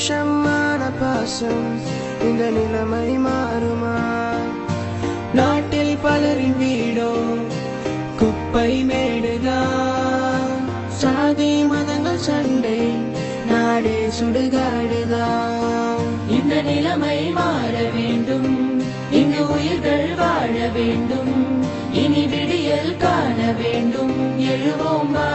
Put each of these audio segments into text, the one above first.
வேஷமான பாசம் இந்த நிலைமை மாறுமா? நாட்டில் பலரின் வீடோ குப்பை மேடுதான். சாதி மதங்கள் சண்டை, நாடே சுடுகாடுதான். இந்த நிலைமை மாற வேண்டும், இங்கு உயிர்கள் வாழ வேண்டும், இனி விடியல் காண வேண்டும். எழுவோம் வா,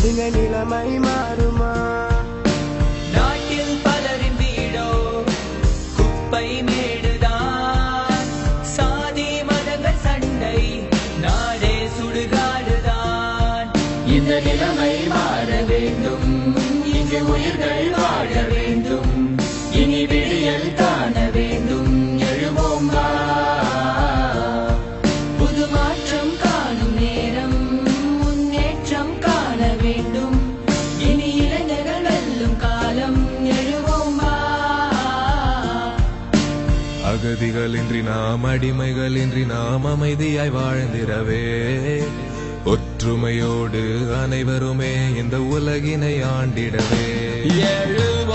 இந்த நிலைமை மாறுமா? நாட்டில் பலரின் வீடோ குப்பை மேடுதான். சாதி மதங்கள் சண்டை, நாடே சுடுகாடுதான். இந்த நிலைமை மாற வேண்டும், இங்கு உயிர்கள் வாழ வேண்டும், இனி விடியல் காண வேண்டும். எழுவோம் வா, புது மாற்றம் காணும் நேரம், முன்னேற்றம் காண வேண்டும், இனி இளைஞர்கள் வெல்லும் காலம். எழுவோம் வா, அகதிகளின்றி நாம், அடிமைகளின்றி நாம் அமைதியாய் வாழ்ந்திடவே, ஒற்றுமையோடு அனைவருமே இந்த உலகினை ஆண்டிடவே. எழுவோம்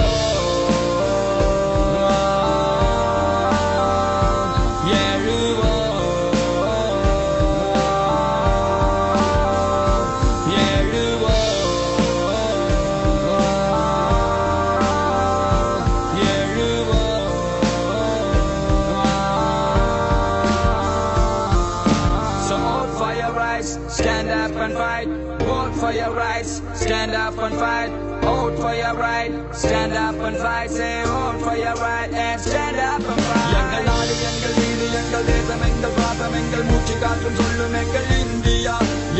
stand up and fight, vote for your rights, stand up and fight, vote for your right, stand up and fight, say vote for your right and stand up and fight. எங்கள் நாடு எங்கள் வீடு எங்கள் தேசம் எங்கள் சுவாசம் எங்கள் மூச்சு காற்றும் சொல்லும் எங்கள் இந்தியா.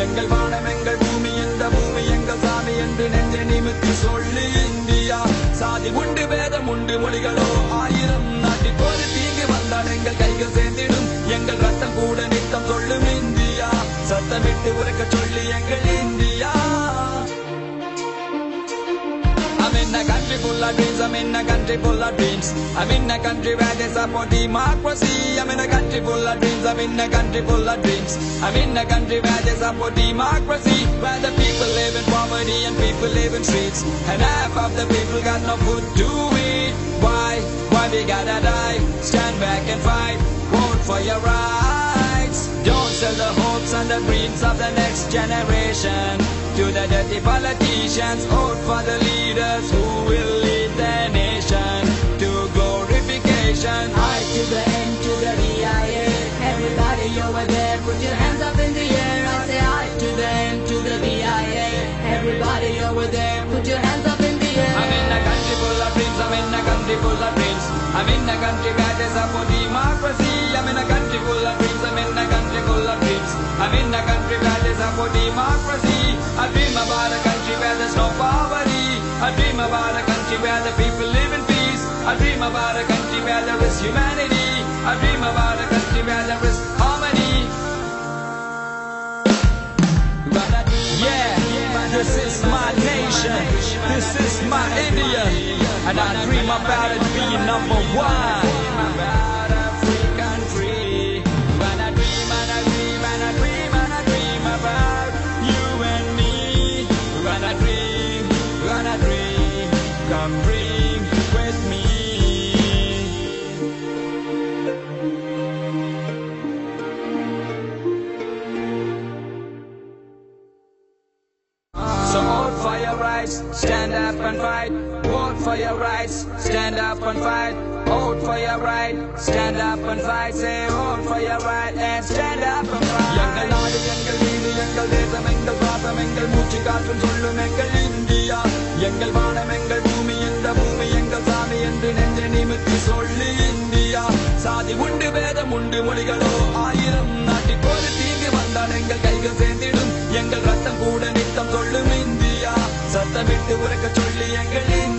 எங்கள் வானம் எங்கள் பூமி, இந்த பூமி எங்கள் சாமி என்று நெஞ்சை நிமித்தி சொல்லு இந்தியா. சாதி உண்டு வேதம் உண்டு மொழிகளோ ஆயிரம், நாட்டில் ஒரு தீங்கு வந்தால் எங்கள் கைகள் சேர்ந்திடும், எங்கள் ரத்தம் கூட நித்தம் சொல்லும் இந்தியா. சத்தமிட்டு உரைக்க சொல்லி எங்கள் India. I'm in a country full of dreams, I'm in a country full of dreams, I'm in a country where they support democracy. I'm in a country full of dreams, I'm in a country full of dreams, I'm in a country where they support democracy, where the people live in poverty and people live in streets, and half of the people got no food to eat. Why we gotta die? Stand back and fight, vote for your rights. Don't sell the hopes and the dreams of the next generation to the dirty politicians. Vote for the leaders who will lead the nation to glorification. I to the N to the VIA. Everybody over there, put your hands up in the air. I say I to the N to the VIA. Everybody over there, put your hands up in the air. I'm in a country full of dreams, I'm in a country full of dreams, I'm in a country where there's support democracy. I'm in a country full of dreams, I'm in a country full of dreams, I'm in a country where there's support democracy. I dream about a country where there's no poverty, I dream about a country where the people live in peace, I dream about a country where there is humanity, I dream about a country where there is harmony. Yeah, this is my nation, this is my India, and I dream about it being number one. Come dream with me. So vote for your rights, stand up and fight. Vote for your rights, stand up and fight. Vote for your right, stand up and fight. Say vote for your right and stand up and fight. எங்கள் நாடு எங்கள் வீடு எங்கள் தேசம் எங்கள் சுவாசம் எங்கள் மூச்சு காற்றும் சொல்லும் எங்கள் இந்தியா. எங்கள் வானம் எங்கள் பூமி, இந்த பூமி எங்கள் சாமி என்று நெஞ்சை நிமித்தி சொல்லு இந்தியா. சாதி உண்டு வேதம் உண்டு மொழிகளோ ஆயிரம், நாட்டில் ஒரு தீங்கு வந்தால் எங்கள் கைகள் சேர்ந்திடும், எங்கள் ரத்தம் கூட நித்தம் சொல்லும் இந்தியா. சத்த சத்தமிட்டு உறக்க சொல்லி எங்களின்